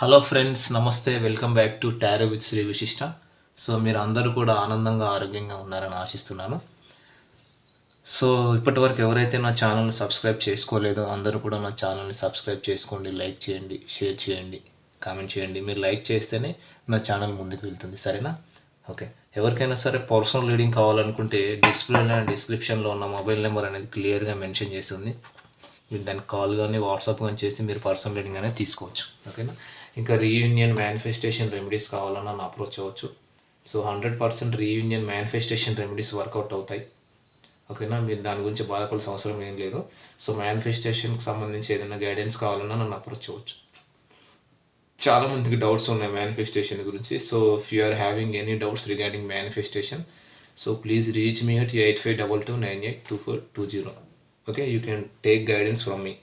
Hello friends, నమస్తే. Welcome back to tarot with Shri Vishishta. So మీరు అందరూ కూడా ఆనందంగా ఆరోగ్యంగా ఉన్నారని ఆశిస్తున్నాను. సో ఇప్పటివరకు ఎవరైతే నా ఛానల్ని సబ్స్క్రైబ్ చేసుకోలేదో అందరూ కూడా నా ఛానల్ని సబ్స్క్రైబ్ చేసుకోండి, లైక్ చేయండి, షేర్ చేయండి, కామెంట్ చేయండి. మీరు లైక్ చేస్తేనే నా ఛానల్ ముందుకు వెళ్తుంది, సరేనా? ఓకే. ఎవరికైనా సరే పర్సనల్ రీడింగ్ కావాలనుకుంటే డిస్ప్లేలో డిస్క్రిప్షన్లో ఉన్న మొబైల్ నెంబర్ అనేది క్లియర్గా మెన్షన్ చేస్తుంది. మీరు దానికి కాల్ కానీ వాట్సాప్ కానీ చేసి మీరు పర్సనల్ రీడింగ్ అనేది తీసుకోవచ్చు, ఓకేనా? ఇంకా రీయూనియన్ మేనిఫెస్టేషన్ రెమెడీస్ కావాలన్నా నన్ను అప్రోచ్ అవ్వచ్చు. So 100% reunion manifestation remedies work out అవుతాయి, ఓకేనా? మీరు దాని గురించి బాధపడాల్సిన అవసరం ఏం లేదు. సో మేనిఫెస్టేషన్కి సంబంధించి ఏదైనా గైడెన్స్ కావాలన్నా నన్ను అప్రోచ్ అవ్వచ్చు. చాలామందికి డౌట్స్ ఉన్నాయి మేనిఫెస్టేషన్ గురించి. So if you are having any doubts regarding manifestation, so please reach me at 8522982420. Okay, you can take guidance from me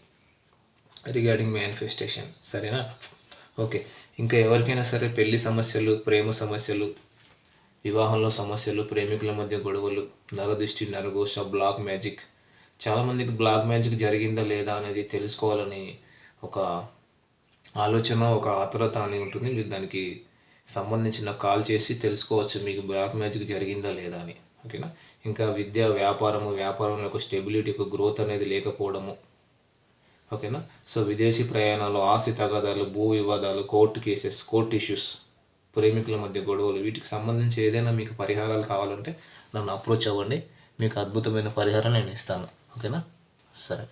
regarding manifestation, సరేనా? ఓకే. ఇంకా ఎవరికైనా సరే పెళ్లి సమస్యలు, ప్రేమ సమస్యలు, వివాహంలో సమస్యలు, ప్రేమికుల మధ్య గొడవలు, నరదృష్టి, నరఘోష, బ్లాక్ మ్యాజిక్, చాలామందికి బ్లాక్ మ్యాజిక్ జరిగిందా లేదా అనేది తెలుసుకోవాలని ఒక ఆలోచన, ఒక ఆతురత అని ఉంటుంది. మీరు దానికి సంబంధించిన కాల్ చేసి తెలుసుకోవచ్చు మీకు బ్లాక్ మ్యాజిక్ జరిగిందా లేదా అని, ఓకేనా? ఇంకా విద్య, వ్యాపారంలో ఒక స్టెబిలిటీ, ఒక గ్రోత్ అనేది లేకపోవడము, ఓకేనా? సో విదేశీ ప్రయాణాలు, ఆస్తి తగాదాలు, భూ వివాదాలు, కోర్టు కేసెస్, కోర్టు ఇష్యూస్, ప్రేమికుల మధ్య గొడవలు, వీటికి సంబంధించి ఏదైనా మీకు పరిహారాలు కావాలంటే నన్ను అప్రోచ్ అవ్వండి. మీకు అద్భుతమైన పరిహారం నేను ఇస్తాను, ఓకేనా? సరే.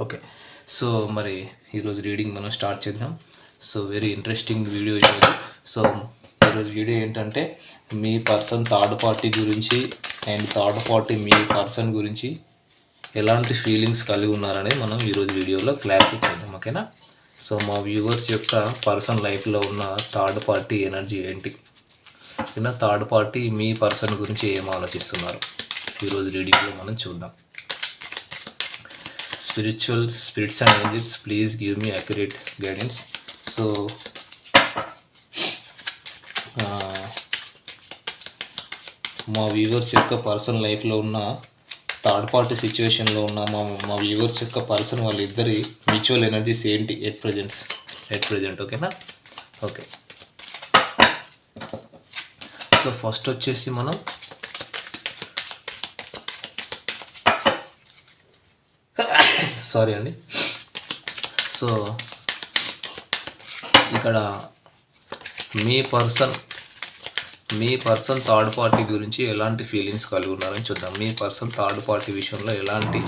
ఓకే. సో మరి ఈరోజు రీడింగ్ మనం స్టార్ట్ చేద్దాం. సో వెరీ ఇంట్రెస్టింగ్ వీడియో ఈరోజు. సో ఈరోజు వీడియో ఏంటంటే మీ పర్సన్ థర్డ్ పార్టీ గురించి and third party me person గురించి ఎలాంటి ఫీలింగ్స్ కలిగి ఉన్నారనేది మనం ఈరోజు వీడియోలో క్లారిఫై చేద్దాం, ఓకేనా? సో మా వ్యూవర్స్ యొక్క పర్సన్ లైఫ్లో ఉన్న థర్డ్ పార్టీ ఎనర్జీ ఏంటి, ఓకేనా? థర్డ్ పార్టీ మీ పర్సన్ గురించి ఏం ఆలోచిస్తున్నారు ఈరోజు రీడింగ్లో మనం చూద్దాం. Spirits and angels, please give me accurate guidance. So మా వ్యూవర్స్ యొక్క పర్సన్ లైఫ్లో ఉన్న థర్డ్ పార్టీ సిచ్యువేషన్లో ఉన్న మా వ్యూవర్స్ యొక్క పర్సన్ వాళ్ళిద్దరి మ్యూచువల్ ఎనర్జీస్ ఏంటి ఎట్ ప్రజెంట్, ఓకేనా? ఓకే. సో ఫస్ట్ వచ్చేసి మనం సారీ అండి. సో ఇక్కడ మీ పర్సన్ థర్డ్ పార్టీ గురించి ఎలాంటి ఫీలింగ్స్ కలిగి ఉన్నారని చూద్దాం. మీ పర్సన్ థర్డ్ పార్టీ విషయంలో ఎలాంటి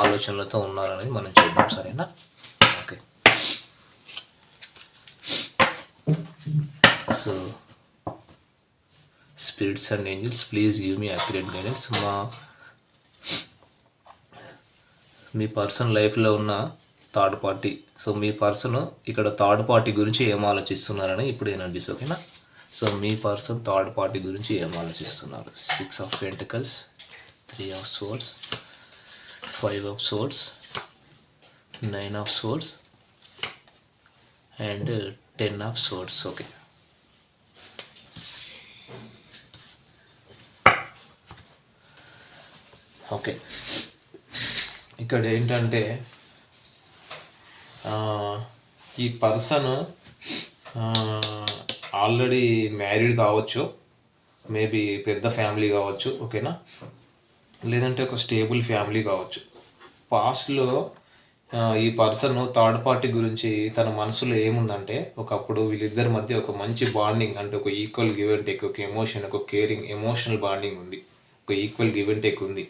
ఆలోచనలతో ఉన్నారనేది మనం చూద్దాం, సరేనా? Okay. So spirits and angels, please give me accurate guidance. Me person లైఫ్లో ఉన్న థర్డ్ పార్టీ, సో మీ పర్సన్ ఇక్కడ థర్డ్ పార్టీ గురించి ఏం ఆలోచిస్తున్నారని ఇప్పుడు ఎనర్జీస్, ఓకేనా? సో మీ పర్సన్ థర్డ్ పార్టీ గురించి ఏం ఆలోచిస్తున్నారు? 6 of Pentacles, 3 of Swords, 5 of Swords, 9 of Swords and 10 of Swords. Okay. Okay, ఇక్కడ ఏంటంటే ఈ పర్సన్ ఆల్రెడీ మ్యారీడ్ కావచ్చు, మేబీ పెద్ద ఫ్యామిలీ కావచ్చు, ఓకేనా? లేదంటే ఒక స్టేబుల్ ఫ్యామిలీ కావచ్చు. పాస్ట్లో ఈ పర్సన్ థర్డ్ పార్టీ గురించి తన మనసులో ఏముందంటే, ఒకప్పుడు వీళ్ళిద్దరి మధ్య ఒక మంచి బాండింగ్, అంటే ఒక ఈక్వల్ గివ్ అండ్ టేక్, ఒక ఎమోషన్, ఒక కేరింగ్, ఎమోషనల్ బాండింగ్ ఉంది, ఒక ఈక్వల్ గివ్ అండ్ టేక్ ఉంది.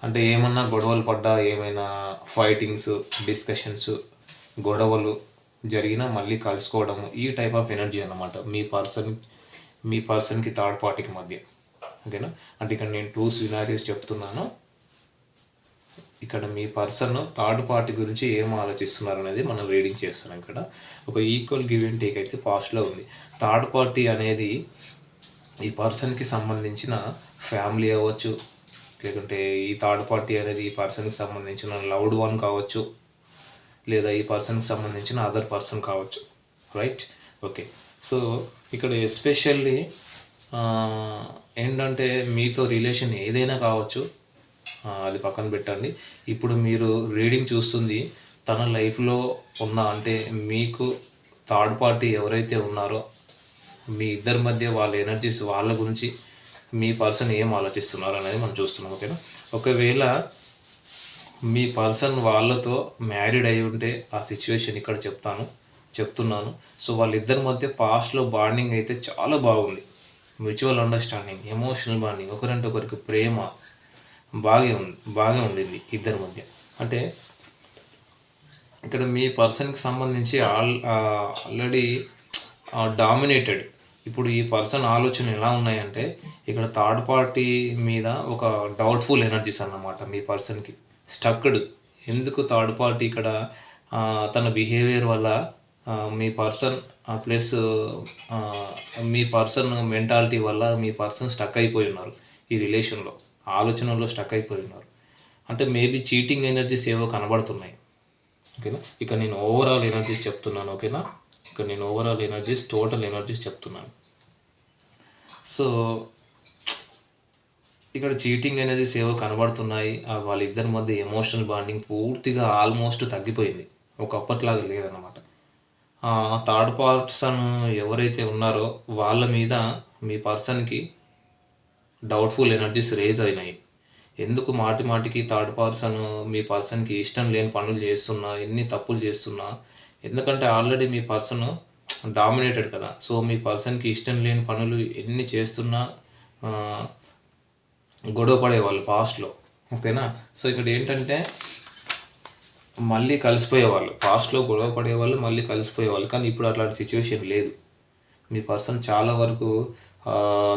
అంటే ఏమన్నా గొడవలు పడ్డా, ఏమైనా ఫైటింగ్స్, డిస్కషన్స్, గొడవలు జరిగినా మళ్ళీ కలుసుకోవడము, ఈ టైప్ ఆఫ్ ఎనర్జీ అన్నమాట మీ పర్సన్కి థర్డ్ పార్టీకి మధ్య, ఓకేనా? అంటే ఇక్కడ నేను 2 సినారియోస్ చెప్తున్నాను. ఇక్కడ మీ పర్సన్ థర్డ్ పార్టీ గురించి ఏం ఆలోచిస్తున్నారు అనేది మనం రీడింగ్ చేస్తున్నాం. ఇక్కడ ఒక ఈక్వల్ గివ్ అండ్ టేక్ అయితే పాస్ట్లో ఉంది. థర్డ్ పార్టీ అనేది ఈ పర్సన్కి సంబంధించిన ఫ్యామిలీ అవ్వచ్చు, లేకుంటే ఈ థర్డ్ పార్టీ అనేది ఈ పర్సన్కి సంబంధించిన లవ్డ్ వన్ కావచ్చు, లేదా ఈ పర్సన్కి సంబంధించిన అదర్ పర్సన్ కావచ్చు, రైట్? ఓకే. సో ఇక్కడ ఎస్పెషల్లీ ఏంటంటే మీతో రిలేషన్ ఏదైనా కావచ్చు, అది పక్కన పెట్టండి. ఇప్పుడు మీరు రీడింగ్ చూస్తుంది తన లైఫ్లో ఉన్న, అంటే మీకు థర్డ్ పార్టీ ఎవరైతే ఉన్నారో మీ ఇద్దరి మధ్య వాళ్ళ ఎనర్జీస్, వాళ్ళ గురించి మీ పర్సన్ ఏం ఆలోచిస్తున్నారు అనేది మనం చూస్తున్నాం. ఓకేనా. ఒకవేళ మీ పర్సన్ వాళ్ళతో మ్యారీడ్ అయి ఉంటే ఆ సిచ్యువేషన్ ఇక్కడ చెప్తున్నాను. సో వాళ్ళిద్దరి మధ్య పాస్ట్లో బాండింగ్ అయితే చాలా బాగుంది. మ్యూచువల్ అండర్స్టాండింగ్, ఎమోషనల్ బాండింగ్, ఒకరంటే ఒకరికి ప్రేమ బాగా ఉండింది ఇద్దరి మధ్య. అంటే ఇక్కడ మీ పర్సన్కి సంబంధించి ఆల్రెడీ డామినేటెడ్. ఇప్పుడు ఈ పర్సన్ ఆలోచన ఎలా ఉన్నాయంటే ఇక్కడ థర్డ్ పార్టీ మీద ఒక డౌట్ఫుల్ ఎనర్జీస్ అన్నమాట. మీ పర్సన్కి స్టక్డ్. ఎందుకు థర్డ్ పార్టీ ఇక్కడ తన బిహేవియర్ వల్ల మీ పర్సన్ ప్లస్ మీ పర్సన్ మెంటాలిటీ వల్ల మీ పర్సన్ స్టక్ అయిపోయి ఉన్నారు ఈ రిలేషన్లో, ఆలోచనలో స్టక్ అయిపోయి ఉన్నారు. అంటే మేబీ చీటింగ్ ఎనర్జీస్ ఏవో కనబడుతున్నాయి. ఓకేనా. ఇక నేను ఓవరాల్ ఎనర్జీస్ చెప్తున్నాను. ఓకేనా. ఇక నేను ఓవరాల్ ఎనర్జీస్, టోటల్ ఎనర్జీస్ చెప్తున్నాను. సో ఇక్కడ చీటింగ్ ఎనర్జీస్ ఏవో కనబడుతున్నాయి. వాళ్ళిద్దరి మధ్య ఎమోషనల్ బాండింగ్ పూర్తిగా ఆల్మోస్ట్ తగ్గిపోయింది, ఒకప్పట్లాగా లేదన్నమాట. థర్డ్ పర్సన్ ఎవరైతే ఉన్నారో వాళ్ళ మీద మీ పర్సన్కి డౌట్ఫుల్ ఎనర్జీస్ రేజ్ అయినాయి. ఎందుకు మాటికి థర్డ్ పర్సన్ మీ పర్సన్కి ఇష్టం లేని పనులు చేస్తున్నా, ఎన్ని తప్పులు చేస్తున్నా, ఎందుకంటే ఆల్రెడీ మీ పర్సన్ డామినేటెడ్ కదా. సో మీ పర్సన్కి ఇష్టం లేని పనులు ఎన్ని చేస్తున్నా గొడవ పడేవాళ్ళు పాస్ట్లో. ఓకేనా. సో ఇక్కడ ఏంటంటే మళ్ళీ కలిసిపోయేవాళ్ళు, పాస్ట్లో గొడవ పడేవాళ్ళు, మళ్ళీ కలిసిపోయేవాళ్ళు. కానీ ఇప్పుడు అట్లాంటి సిచ్యువేషన్ లేదు. మీ పర్సన్ చాలా వరకు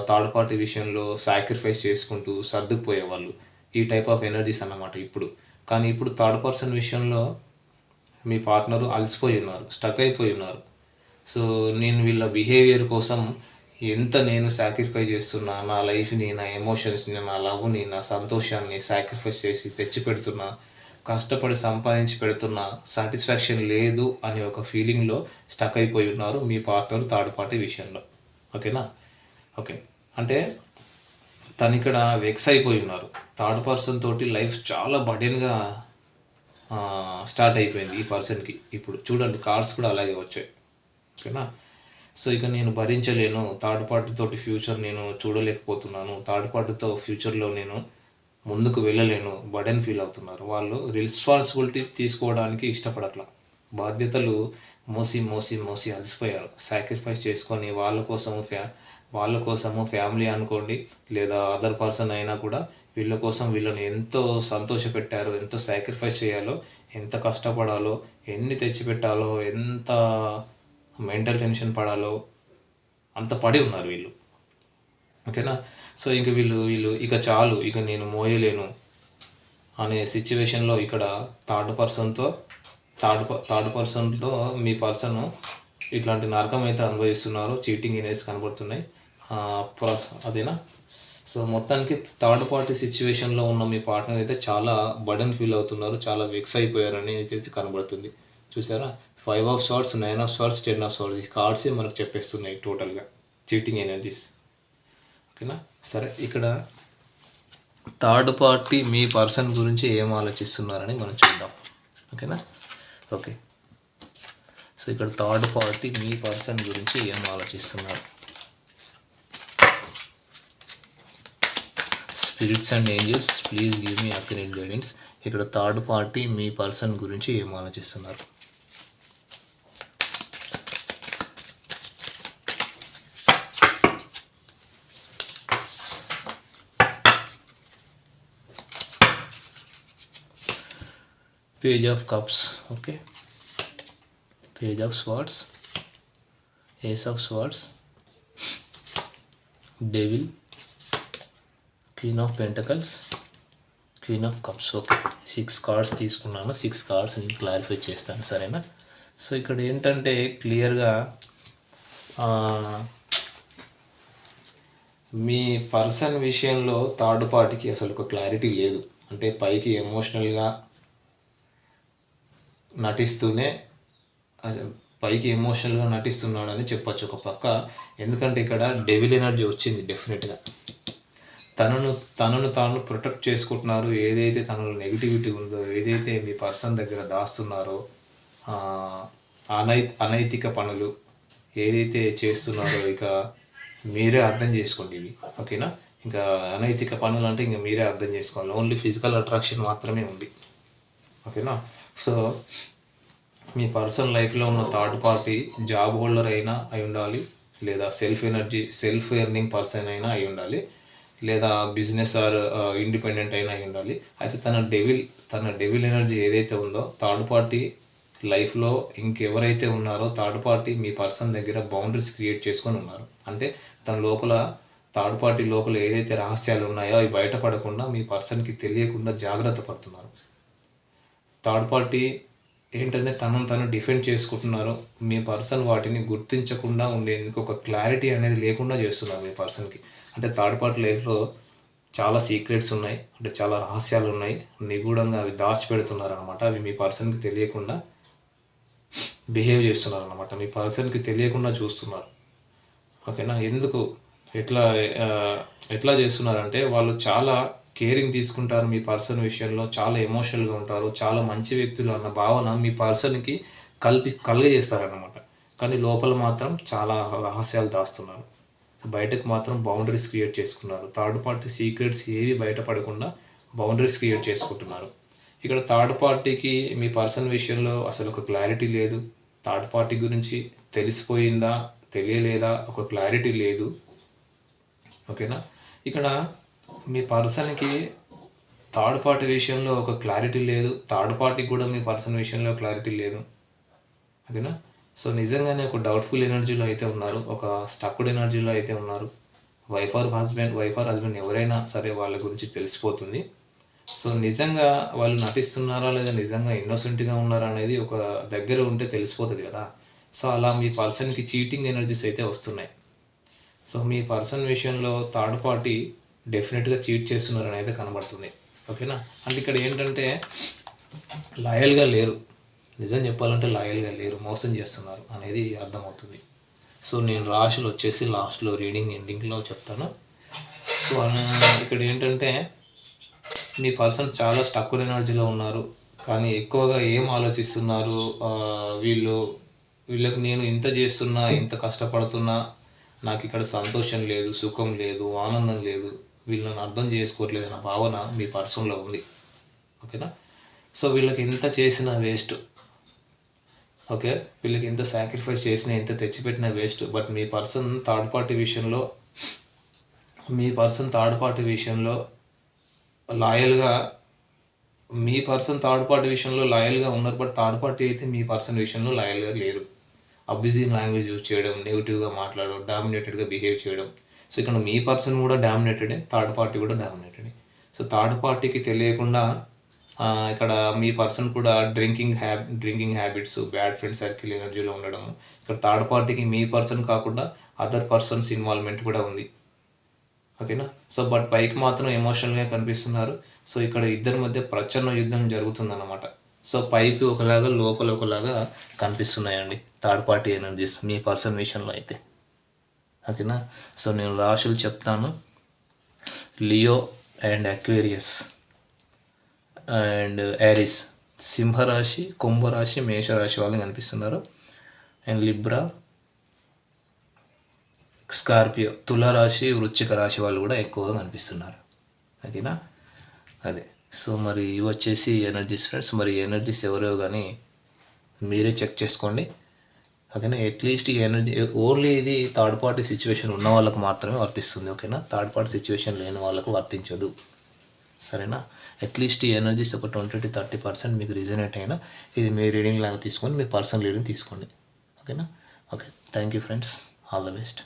థర్డ్ పార్టీ విషయంలో సాక్రిఫైస్ చేసుకుంటూ సర్దుకుపోయేవాళ్ళు. ఈ టైప్ ఆఫ్ ఎనర్జీస్ అన్నమాట ఇప్పుడు. కానీ ఇప్పుడు థర్డ్ పర్సన్ విషయంలో మీ పార్ట్నరు అలసిపోయి ఉన్నారు, స్టక్ అయిపోయి ఉన్నారు. సో నేను వీళ్ళ బిహేవియర్ కోసం ఎంత నేను సాక్రిఫైస్ చేస్తున్నా, నా లైఫ్ని, నా ఎమోషన్స్ని, నా లవ్ని, నా సంతోషాన్ని సాక్రిఫైస్ చేసి తెచ్చి పెడుతున్నా, కష్టపడి సంపాదించి పెడుతున్నా, సాటిస్ఫాక్షన్ లేదు అనే ఒక ఫీలింగ్లో స్టక్ అయిపోయి ఉన్నారు మీ పార్ట్నర్ థర్డ్ పార్టీ విషయంలో. ఓకేనా. ఓకే. అంటే తను ఇక్కడ వెక్స్ అయిపోయి ఉన్నారు. థర్డ్ పర్సన్ తోటి లైఫ్ చాలా బర్డెన్గా స్టార్ట్ అయిపోయింది ఈ పర్సన్కి. ఇప్పుడు చూడండి, కార్డ్స్ కూడా అలాగే వచ్చాయి. ఓకేనా. సో ఇక నేను భరించలేను, థర్డ్ పార్టీతోటి ఫ్యూచర్ నేను చూడలేకపోతున్నాను, థర్డ్ పార్టీతో ఫ్యూచర్లో నేను ముందుకు వెళ్ళలేను, బర్డెన్ ఫీల్ అవుతున్నారు. వాళ్ళు రెస్పాన్సిబిలిటీ తీసుకోవడానికి ఇష్టపడట్లా, బాధ్యతలు మోసి మోసి మోసి అలసిపోయారు. సాక్రిఫైస్ చేసుకొని వాళ్ళ కోసము ఫ్యామిలీ అనుకోండి, లేదా అదర్ పర్సన్ అయినా కూడా వీళ్ళ కోసం వీళ్ళని ఎంతో సంతోషపెట్టారు, ఎంతో సాక్రిఫైస్ చేయాలో, ఎంత కష్టపడాలో, ఎన్ని తెచ్చిపెట్టాలో, ఎంత మెంటల్ టెన్షన్ పడాలో అంత పడి ఉన్నారు వీళ్ళు. ఓకేనా. సో ఇంక వీళ్ళు ఇక చాలు, ఇక నేను మోయలేను అనే సిచ్యువేషన్లో ఇక్కడ థర్డ్ పర్సన్తో మీ పర్సన్ ఇట్లాంటి నరకం అయితే అనుభవిస్తున్నారు. చీటింగ్ ఎనర్జీస్ కనబడుతున్నాయి. అదేనా. సో మొత్తానికి థర్డ్ పార్టీ సిచ్యువేషన్లో ఉన్న మీ పార్ట్నర్ అయితే చాలా బర్డెన్ ఫీల్ అవుతున్నారు, చాలా వెక్స్ అయిపోయారని అయితే కనబడుతుంది. చూసారా, 5 of Swords, 9 of Swords, 10 of Swords, ఈ కార్డ్సే మనకు చెప్పేస్తున్నాయి టోటల్గా చీటింగ్ ఎనర్జీస్. ఓకేనా. సరే, ఇక్కడ థర్డ్ పార్టీ మీ పర్సన్ గురించి ఏం ఆలోచిస్తున్నారని మనం చూద్దాం. ఓకేనా. ఓకే. సో ఇక్కడ థర్డ్ పార్టీ మీ పర్సన్ గురించి ఏం ఆలోచిస్తున్నారు. Spirits and angels, please give me accurate guidance. ఇక్కడ థర్డ్ పార్టీ మీ పర్సన్ గురించి ఏం ఆలోచిస్తున్నారు. Page of Cups, okay. Page of Swords, Ace of Swords, Devil, Queen of Pentacles, Queen of Cups. Okay, 6 cards తీసుకున్నాను. 6 cards నేను clarify చేస్తాను, సరేనా. So ఇక్కడ ఏంటంటే క్లియర్గా మీ పర్సన్ విషయంలో థర్డ్ పార్టీకి అసలు ఒక క్లారిటీ లేదు. అంటే పైకి ఎమోషనల్గా నటిస్తున్నాడని చెప్పచ్చు ఒక పక్క. ఎందుకంటే ఇక్కడ డెవిల్ ఎనర్జీ వచ్చింది డెఫినెట్గా. తనను తాను ప్రొటెక్ట్ చేసుకుంటున్నారు. ఏదైతే తనలో నెగిటివిటీ ఉందో, ఏదైతే మీ పర్సన్ దగ్గర దాస్తున్నారో, అనైతిక పనులు ఏదైతే చేస్తున్నారో ఇక మీరే అర్థం చేసుకోండి ఇవి, ఓకేనా. ఇంకా అనైతిక పనులు అంటే ఇంకా మీరే అర్థం చేసుకోవాలి. ఓన్లీ ఫిజికల్ అట్రాక్షన్ మాత్రమే ఉంది, ఓకేనా. సో మీ పర్సనల్ లైఫ్లో ఉన్న థర్డ్ పార్టీ జాబ్ హోల్డర్ అయినా అయి ఉండాలి, లేదా సెల్ఫ్ ఎర్నింగ్ పర్సన్ అయినా అయి ఉండాలి, లేదా బిజినెస్ ఆర్ ఇండిపెండెంట్ అయినా అయి ఉండాలి. అయితే తన డెవిల్ ఎనర్జీ ఏదైతే ఉందో థర్డ్ పార్టీ లైఫ్లో ఇంకెవరైతే ఉన్నారో థర్డ్ పార్టీ మీ పర్సన్ దగ్గర బౌండరీస్ క్రియేట్ చేసుకొని ఉన్నారు. అంటే తన లోపల థర్డ్ పార్టీ లోపల ఏదైతే రహస్యాలు ఉన్నాయో అవి బయటపడకుండా మీ పర్సన్కి తెలియకుండా జాగ్రత్త పడుతున్నారు. థర్డ్ పార్టీ ఏంటంటే తను డిఫెండ్ చేసుకుంటున్నారు. మీ పర్సన్ వాటిని గుర్తించకుండా ఉండేందుకు ఒక క్లారిటీ అనేది లేకుండా చేస్తున్నారు మీ పర్సన్కి. అంటే థర్డ్ పార్టీ లైఫ్లో చాలా సీక్రెట్స్ ఉన్నాయి, అంటే చాలా రహస్యాలు ఉన్నాయి, నిగూఢంగా అవి దాచిపెడుతున్నారు అనమాట. అవి మీ పర్సన్కి తెలియకుండా బిహేవ్ చేస్తున్నారు అనమాట. మీ పర్సన్కి తెలియకుండా చూస్తున్నారు, ఓకేనా. ఎట్లా చేస్తున్నారంటే వాళ్ళు చాలా కేరింగ్ తీసుకుంటారు మీ పర్సన్ విషయంలో, చాలా ఎమోషనల్గా ఉంటారు, చాలా మంచి వ్యక్తులు అన్న భావన మీ పర్సన్కి కలుగజేస్తారన్నమాట. కానీ లోపల మాత్రం చాలా రహస్యాలు దాస్తున్నారు, బయటకు మాత్రం బౌండరీస్ క్రియేట్ చేసుకున్నారు. థర్డ్ పార్టీ సీక్రెట్స్ ఏవి బయటపడకుండా బౌండరీస్ క్రియేట్ చేసుకుంటున్నారు. ఇక్కడ థర్డ్ పార్టీకి మీ పర్సన్ విషయంలో అసలు ఒక క్లారిటీ లేదు. థర్డ్ పార్టీ గురించి తెలిసిపోయిందా తెలియలేదా ఒక క్లారిటీ లేదు, ఓకేనా. ఇక్కడ మీ పర్సన్కి థర్డ్ పార్టీ విషయంలో ఒక క్లారిటీ లేదు, థర్డ్ పార్టీకి కూడా మీ పర్సన్ విషయంలో క్లారిటీ లేదు, ఓకేనా. సో నిజంగానే ఒక డౌట్ఫుల్ ఎనర్జీలో అయితే ఉన్నారు, ఒక స్టక్డ్ ఎనర్జీలో అయితే ఉన్నారు. వైఫ్ ఆర్ హస్బెండ్ ఎవరైనా సరే వాళ్ళ గురించి తెలిసిపోతుంది. సో నిజంగా వాళ్ళు నటిస్తున్నారా లేదా నిజంగా ఇన్నోసెంట్గా ఉన్నారా అనేది ఒక దగ్గర ఉంటే తెలిసిపోతుంది కదా. సో అలా మీ పర్సన్కి చీటింగ్ ఎనర్జీస్ అయితే వస్తున్నాయి. సో మీ పర్సన్ విషయంలో థర్డ్ పార్టీ డెఫినెట్గా చీట్ చేస్తున్నారు అనేది కనబడుతుంది, ఓకేనా. అంటే ఇక్కడ ఏంటంటే లాయల్గా లేరు, నిజం చెప్పాలంటే లాయల్గా లేరు, మోసం చేస్తున్నారు అనేది అర్థమవుతుంది. సో నేను రాశులు వచ్చేసి లాస్ట్లో రీడింగ్ ఎండింగ్లో చెప్తాను. సో ఇక్కడ ఏంటంటే మీ పర్సన్ చాలా స్టక్డ్ ఎనర్జీలో ఉన్నారు, కానీ ఎక్కువగా ఏం ఆలోచిస్తున్నారు, వీళ్ళకి నేను ఇంత చేస్తున్నా, ఇంత కష్టపడుతున్నా, నాకు ఇక్కడ సంతోషం లేదు, సుఖం లేదు, ఆనందం లేదు, వీళ్ళని అర్థం చేసుకోవట్లేదు అన్న భావన మీ పర్సన్లో ఉంది, ఓకేనా. సో వీళ్ళకి ఎంత చేసినా వేస్ట్, ఓకే, వీళ్ళకి ఎంత సాక్రిఫైస్ చేసినా ఎంత తెచ్చిపెట్టినా వేస్ట్. బట్ మీ పర్సన్ థర్డ్ పార్టీ విషయంలో లాయల్గా ఉన్నారు. బట్ థర్డ్ పార్టీ అయితే మీ పర్సన్ విషయంలో లాయల్గా లేరు. అబ్యూజింగ్ లాంగ్వేజ్ యూజ్ చేయడం, నెగిటివ్గా మాట్లాడడం, డామినేటెడ్గా బిహేవ్ చేయడం. సో ఇక్కడ మీ పర్సన్ కూడా డామినేటెడే, థర్డ్ పార్టీ కూడా డామినేటెడే. సో థర్డ్ పార్టీకి తెలియకుండా ఇక్కడ మీ పర్సన్ కూడా drinking habits, bad friend circle ఎనర్జీలో ఉండడం. ఇక్కడ థర్డ్ పార్టీకి మీ పర్సన్ కాకుండా అదర్ పర్సన్స్ ఇన్వాల్వ్మెంట్ కూడా ఉంది, ఓకేనా. సో బట్ పైకి మాత్రం ఎమోషనల్గా కనిపిస్తున్నారు. సో ఇక్కడ ఇద్దరి మధ్య ప్రచన్న యుద్ధం జరుగుతుందన్నమాట. సో పైకి ఒకలాగా లోపల ఒకలాగా కనిపిస్తున్నాయండి థర్డ్ పార్టీ ఎనర్జీస్ మీ పర్సన్ విషయంలో అయితే, ఓకేనా. సో నేను రాశులు చెప్తాను. Leo and Aquarius and Aries, సింహరాశి, కుంభరాశి, మేషరాశి వాళ్ళు కనిపిస్తున్నారు. అండ్ లిబ్రా, స్కార్పియో, తులారాశి, వృశ్చిక రాశి వాళ్ళు కూడా ఎక్కువగా కనిపిస్తున్నారు, ఓకేనా. అదే సో మరి ఇవి వచ్చేసి ఎనర్జీస్ ఫ్రెండ్స్. మరి ఎనర్జీస్ ఎవరో కానీ మీరే చెక్ చేసుకోండి, ఓకేనా. అట్లీస్ట్ ఈ ఎనర్జీ ఓన్లీ ఇది థర్డ్ పార్టీ సిచ్యువేషన్ ఉన్న వాళ్ళకు మాత్రమే వర్తిస్తుంది, ఓకేనా. థర్డ్ పార్టీ సిచ్యువేషన్ లేని వాళ్ళకు వర్తించదు, సరేనా. అట్లీస్ట్ ఈ ఎనర్జీస్ ఒక 20-30% మీకు రిజనేట్ అయినా ఇది మీ రీడింగ్ లాగా తీసుకొని మీ పర్సనల్ రీడింగ్ తీసుకోండి, ఓకేనా. Okay, thank you friends, all the best.